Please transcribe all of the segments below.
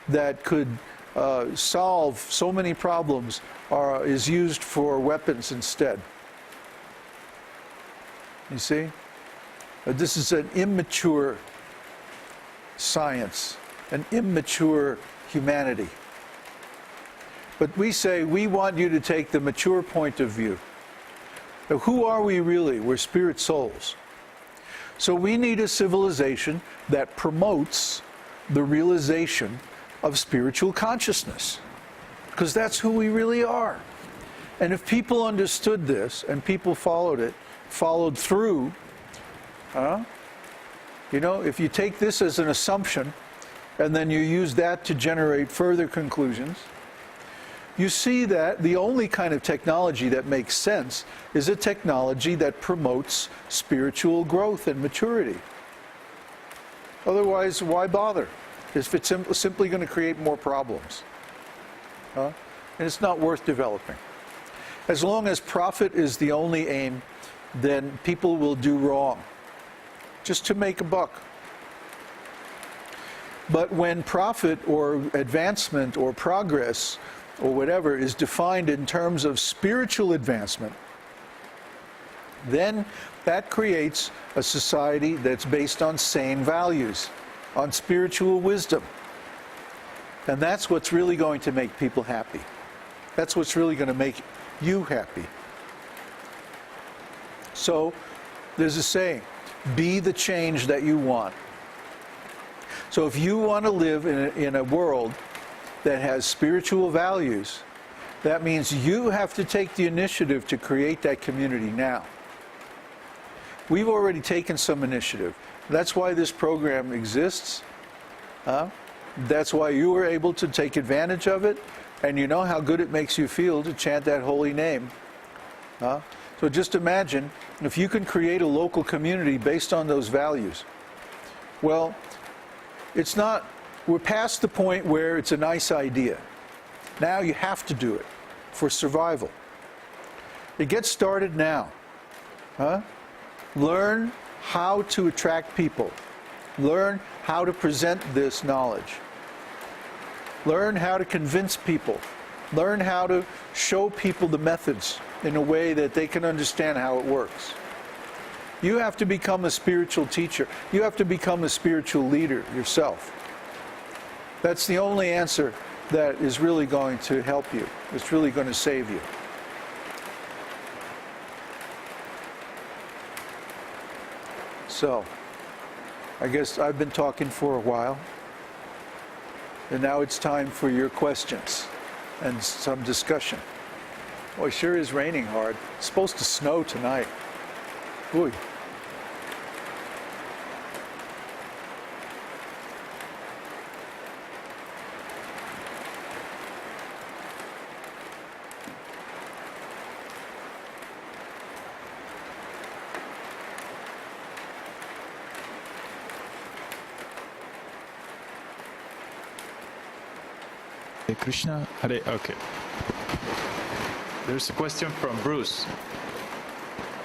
that could solve so many problems is used for weapons instead. You see? This is an immature science, an immature humanity. But we say we want you to take the mature point of view. Now, who are we really? We're spirit souls. So we need a civilization that promotes the realization of spiritual consciousness, because that's who we really are. And if people understood this and people followed through, you know, if you take this as an assumption and then you use that to generate further conclusions, you see that the only kind of technology that makes sense is a technology that promotes spiritual growth and maturity. Otherwise, why bother? If it's simply going to create more problems. And it's not worth developing. As long as profit is the only aim, then people will do wrong, just to make a buck. But when profit or advancement or progress or whatever is defined in terms of spiritual advancement, then that creates a society that's based on sane values, on spiritual wisdom. And that's what's really going to make people happy. That's what's really going to make you happy. So, there's a saying, be the change that you want. So if you want to live in a world that has spiritual values, that means you have to take the initiative to create that community now. We've already taken some initiative. That's why this program exists. That's why you were able to take advantage of it, and you know how good it makes you feel to chant that holy name. So just imagine if you can create a local community based on those values. Well, we're past the point where it's a nice idea. Now you have to do it for survival. It gets started now. Learn how to attract people. Learn how to present this knowledge. Learn how to convince people. Learn how to show people the methods in a way that they can understand how it works. You have to become a spiritual teacher. You have to become a spiritual leader yourself. That's the only answer that is really going to help you. It's really going to save you. So, I guess I've been talking for a while. And now it's time for your questions and some discussion. Well, it sure is raining hard. It's supposed to snow tonight. Ooh. Hare Krishna. Hare, okay. There's a question from Bruce.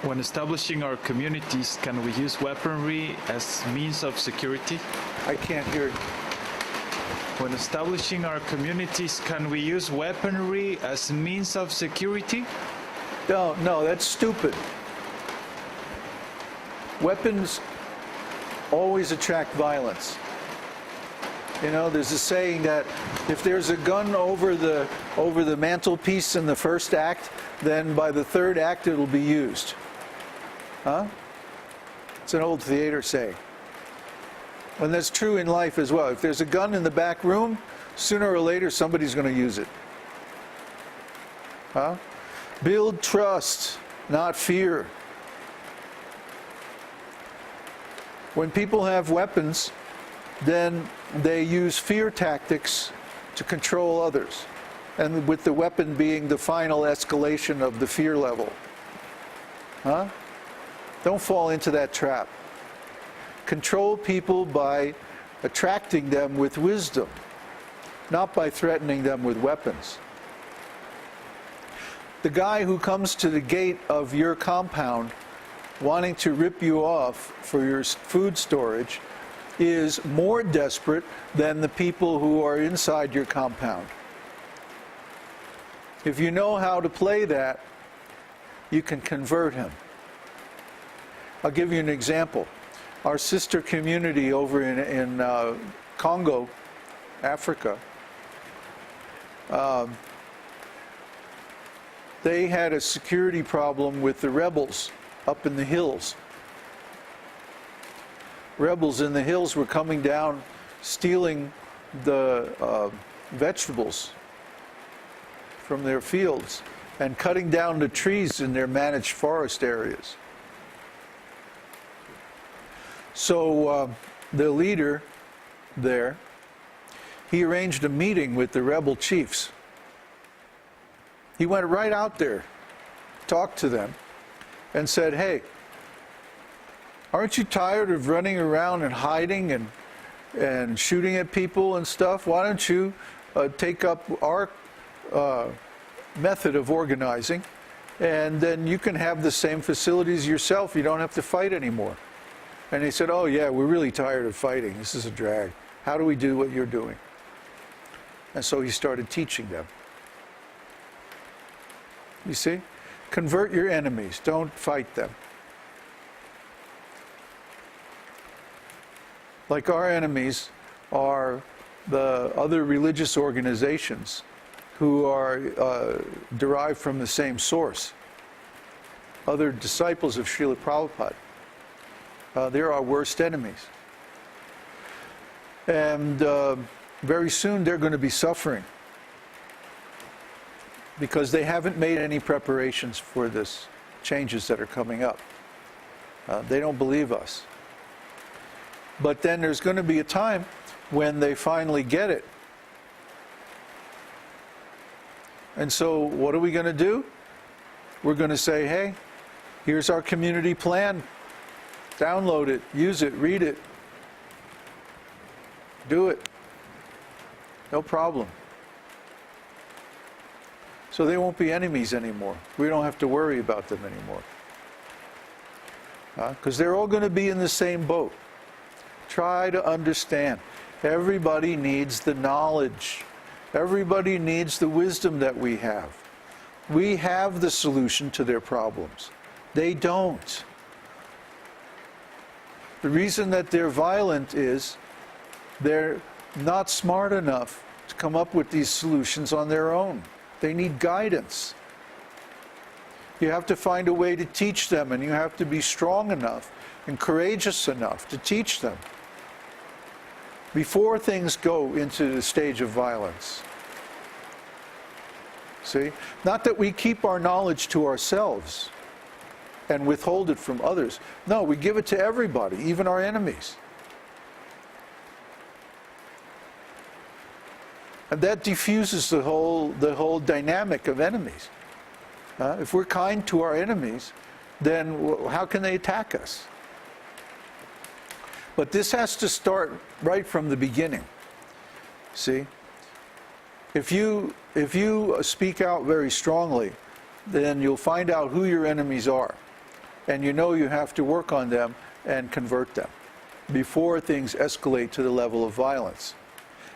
When establishing our communities, can we use weaponry as means of security? I can't hear you. When establishing our communities, can we use weaponry as means of security? No, that's stupid. Weapons always attract violence. You know, there's a saying that if there's a gun over the mantelpiece in the first act, then by the third act it'll be used. It's an old theater saying. And that's true in life as well. If there's a gun in the back room, sooner or later somebody's going to use it. Build trust, not fear. When people have weapons, then they use fear tactics to control others, and with the weapon being the final escalation of the fear level. Don't fall into that trap. Control people by attracting them with wisdom, not by threatening them with weapons. The guy who comes to the gate of your compound wanting to rip you off for your food storage is more desperate than the people who are inside your compound. If you know how to play that, you can convert him. I'll give you an example. Our sister community over in Congo, Africa, they had a security problem with the rebels up in the hills. Rebels in the hills were coming down, stealing the vegetables from their fields and cutting down the trees in their managed forest areas. So the leader there, he arranged a meeting with the rebel chiefs. He went right out there, talked to them, and said, "Hey, aren't you tired of running around and hiding and shooting at people and stuff? Why don't you take up our method of organizing, and then you can have the same facilities yourself. You don't have to fight anymore." And they said, "Oh yeah, we're really tired of fighting. This is a drag. How do we do what you're doing?" And so he started teaching them. You see? Convert your enemies. Don't fight them. Like our enemies are the other religious organizations who are derived from the same source. Other disciples of Srila Prabhupada. They're our worst enemies. And very soon they're going to be suffering because they haven't made any preparations for this changes that are coming up. They don't believe us. But then there's going to be a time when they finally get it. And so what are we going to do? We're going to say, "Hey, here's our community plan. Download it, use it, read it. Do it. No problem." So they won't be enemies anymore. We don't have to worry about them anymore. Because they're all going to be in the same boat. Try to understand. Everybody needs the knowledge. Everybody needs the wisdom that we have. We have the solution to their problems. They don't. The reason that they're violent is they're not smart enough to come up with these solutions on their own. They need guidance. You have to find a way to teach them, and you have to be strong enough and courageous enough to teach them before things go into the stage of violence. See? Not that we keep our knowledge to ourselves and withhold it from others. No, we give it to everybody, even our enemies. And that diffuses the whole dynamic of enemies. If we're kind to our enemies, then how can they attack us? But this has to start right from the beginning. See? If you speak out very strongly, then you'll find out who your enemies are. And you know you have to work on them and convert them before things escalate to the level of violence.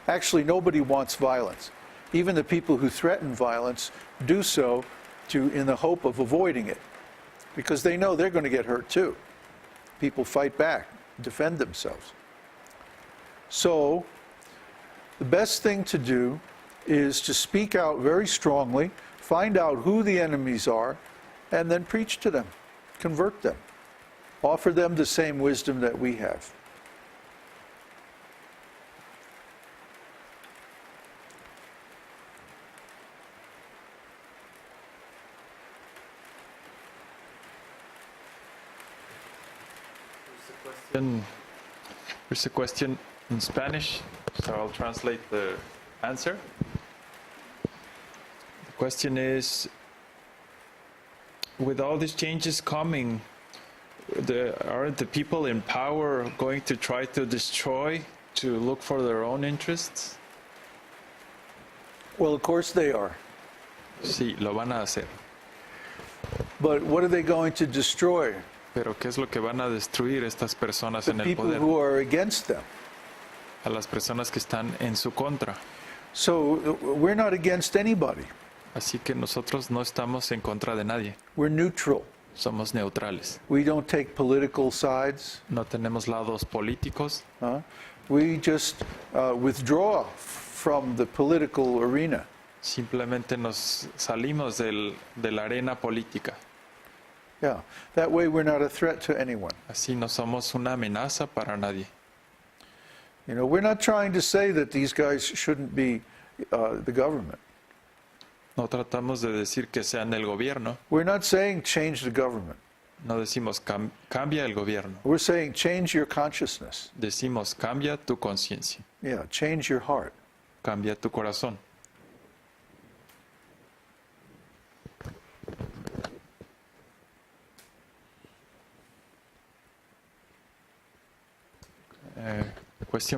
Actually, nobody wants violence. Even the people who threaten violence do so in the hope of avoiding it, because they know they're going to get hurt too. People fight back, defend themselves. So, the best thing to do is to speak out very strongly, find out who the enemies are, and then preach to them, convert them, offer them the same wisdom that we have. Here's a question in Spanish, so I'll translate the answer. The question is, with all these changes coming, aren't the people in power going to try to destroy, to look for their own interests? Well, of course they are. Sí, lo van a hacer. But what are they going to destroy? Pero ¿qué es lo que van a destruir estas personas The en el people poder? who are against them. A las personas que están en su contra. So we're not against anybody. Así que nosotros no estamos en contra de nadie. We're neutral. Somos neutrales. We don't take political sides. No tenemos lados políticos. We just withdraw from the political arena. Simplemente nos salimos de la arena política. Yeah. That way we're not a threat to anyone. Así no somos una amenaza para nadie. You know, we're not trying to say that these guys shouldn't be the government. No tratamos de decir que sean el gobierno. We're not saying change the government. No decimos cambia el gobierno. We're saying change your consciousness. Decimos cambia tu conciencia. Yeah, change your heart. Cambia tu corazón.